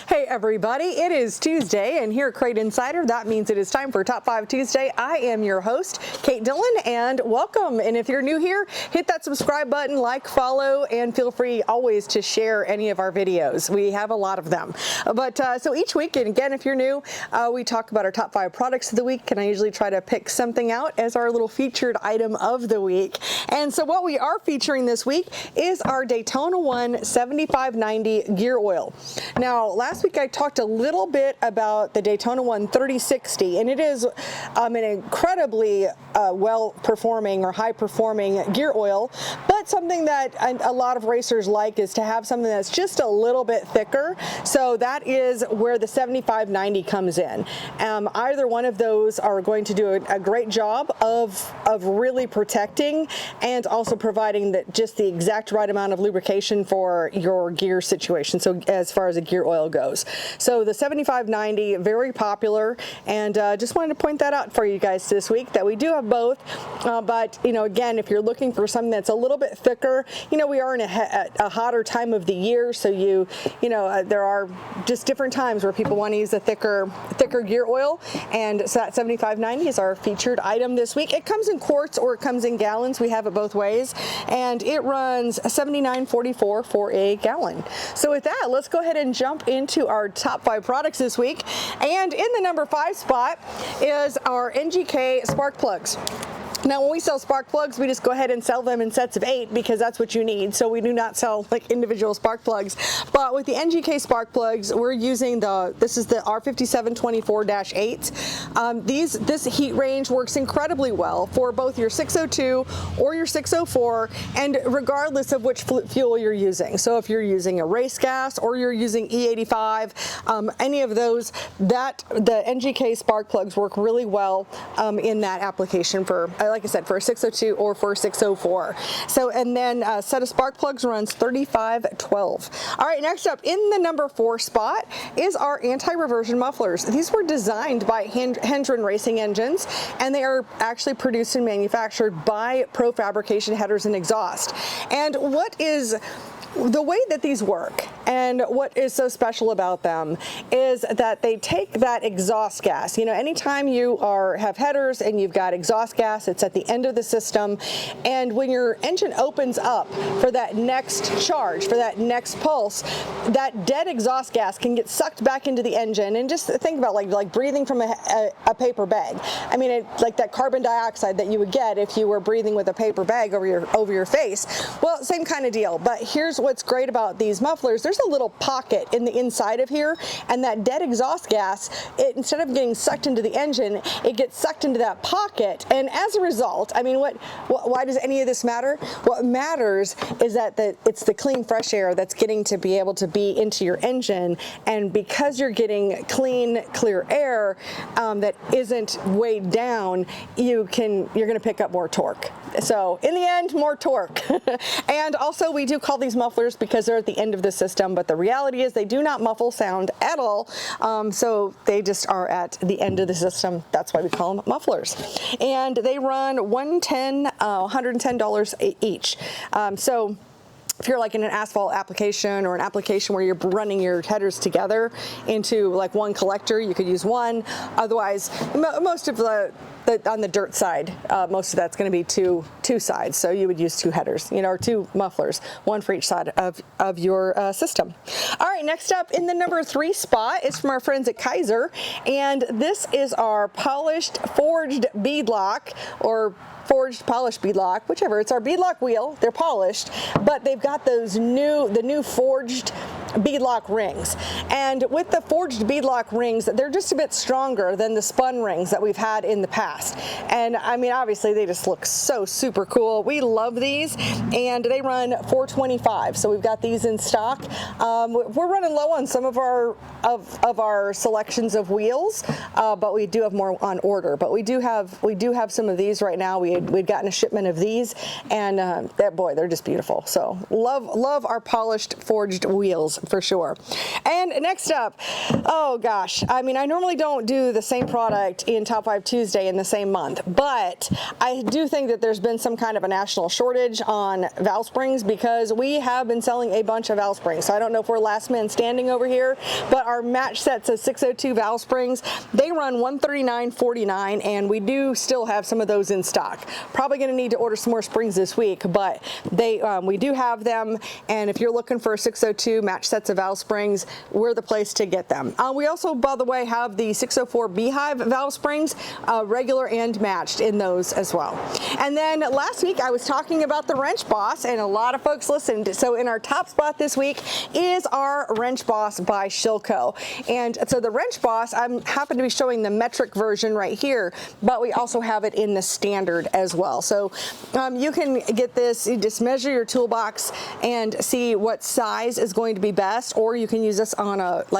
Hey everybody, it is Tuesday, and here at Crate Insider, that means it is time for Top 5 Tuesday. I am your host, Kate Dillon, and welcome. And if you're new here, hit that subscribe button, like, follow, and feel free always to share any of our videos. We have a lot of them. But so each week, and again, if you're new, we talk about our top 5 products of the week, and I usually try to pick something out as our little featured item of the week. And so what we are featuring this week is our Daytona 1 7590 gear oil. Now, last week I talked a little bit about the Daytona 1 3060, and it is an incredibly well-performing or high-performing gear oil, but something that a lot of racers like is to have something that's just a little bit thicker. So that is where the 7590 comes in. Either one of those are going to do a great job of really protecting and also providing just the exact right amount of lubrication for your gear situation. So as far as a gear oil goes. So the 7590, very popular, and just wanted to point that out for you guys this week that we do have both. But again, if you're looking for something that's a little bit thicker, we are in a hotter time of the year, so there are just different times where people want to use a thicker gear oil, and so that 7590 is our featured item this week. It comes in quarts or it comes in gallons. We have it both ways, and it runs $79.44 for a gallon. So with that, let's go ahead and jump into our top 5 products this week. And in the number 5 spot is our NGK spark plugs. Now, when we sell spark plugs, we just go ahead and sell them in sets of 8 because that's what you need. So we do not sell like individual spark plugs. But with the NGK spark plugs, we're using this is the R5724-8. This heat range works incredibly well for both your 602 or your 604, and regardless of which fuel you're using. So if you're using a race gas or you're using E85, any of those, the NGK spark plugs work really well in that application for, like I said, for a 602 or for a 604. So, and then a set of spark plugs runs $35.12. All right, next up in the number 4 spot is our anti-reversion mufflers. These were designed by Hendren Racing Engines, and they are actually produced and manufactured by Pro Fabrication Headers and Exhaust. And what is the way that these work, and what is so special about them, is that they take that exhaust gas. Anytime you have headers and you've got exhaust gas, it's at the end of the system, and when your engine opens up for that next charge, for that next pulse, that dead exhaust gas can get sucked back into the engine. And just think about like breathing from a paper bag. I mean, like that carbon dioxide that you would get if you were breathing with a paper bag over your face. Well, same kind of deal. But here's what's great about these mufflers. There's a little pocket in the inside of here, and that dead exhaust gas, instead of getting sucked into the engine, it gets sucked into that pocket. And as a result, I mean, why does any of this matter? What matters is that it's the clean, fresh air that's getting to be able to be into your engine, and because you're getting clean, clear air that isn't weighed down, you're going to pick up more torque. So in the end, more torque. And also, we do call these mufflers because they're at the end of the system, but the reality is they do not muffle sound at all. So they just are at the end of the system. That's why we call them mufflers. And they run $110 each. So if you're like in an asphalt application or an application where you're running your headers together into like one collector, you could use one. Otherwise, most of on the dirt side, most of that's going to be two sides. So you would use 2 headers, or 2 mufflers, one for each side of your system. All right, next up in the number 3 spot is from our friends at Kaiser, and this is our polished forged beadlock, or forged polished beadlock, whichever. It's our beadlock wheel. They're polished, but they've got the new forged beadlock rings. And with the forged beadlock rings, they're just a bit stronger than the spun rings that we've had in the past. And I mean, obviously they just look so super cool. We love these, and they run $425. So we've got these in stock. We're running low on some of our selections of wheels, but we do have more on order. But we do have some of these right now. We'd gotten a shipment of these, and they're just beautiful. So love our polished forged wheels. for sure. And next up, oh gosh, I mean, I normally don't do the same product in Top 5 Tuesday in the same month, but I do think that there's been some kind of a national shortage on valve springs because we have been selling a bunch of valve springs. So I don't know if we're last man standing over here, but our match sets of 602 valve springs, they run $139.49, and we do still have some of those in stock. Probably going to need to order some more springs this week, but we do have them, and if you're looking for 602 match sets of valve springs, we're the place to get them. We also, by the way, have the 604 Beehive valve springs, regular and matched in those as well. And then last week I was talking about the Wrench Boss, and a lot of folks listened. So in our top spot this week is our Wrench Boss by Shilco. And so the Wrench Boss, I happen to be showing the metric version right here, but we also have it in the standard as well. So you can get this, you just measure your toolbox and see what size is going to be best, or you can use this on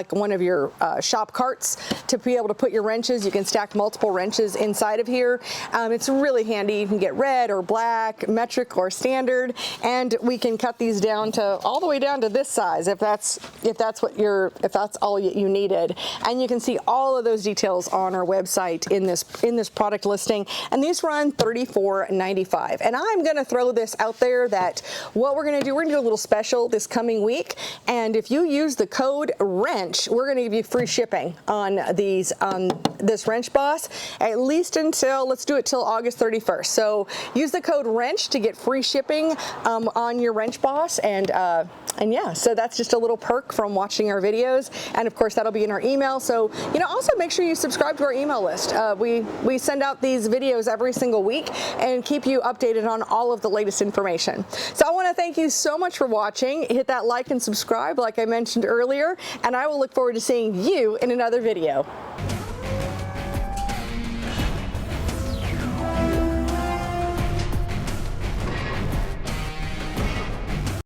one of your shop carts to be able to put your wrenches. You can stack multiple wrenches inside of here. It's really handy. You can get red or black, metric or standard, and we can cut these down to all the way down to this size if that's all you needed. And you can see all of those details on our website in this product listing. And these run $34.95. And I'm going to throw this out there that what we're going to do, we're going to do a little special this coming week. And if you use the code WRENCH, we're going to give you free shipping on this Wrench Boss, at least until, let's do it till August 31st. So use the code WRENCH to get free shipping on your Wrench Boss. And yeah, so that's just a little perk from watching our videos. And of course, that'll be in our email. So, also make sure you subscribe to our email list. We send out these videos every single week and keep you updated on all of the latest information. So I want to thank you so much for watching. Hit that like and subscribe like I mentioned earlier, and I will look forward to seeing you in another video.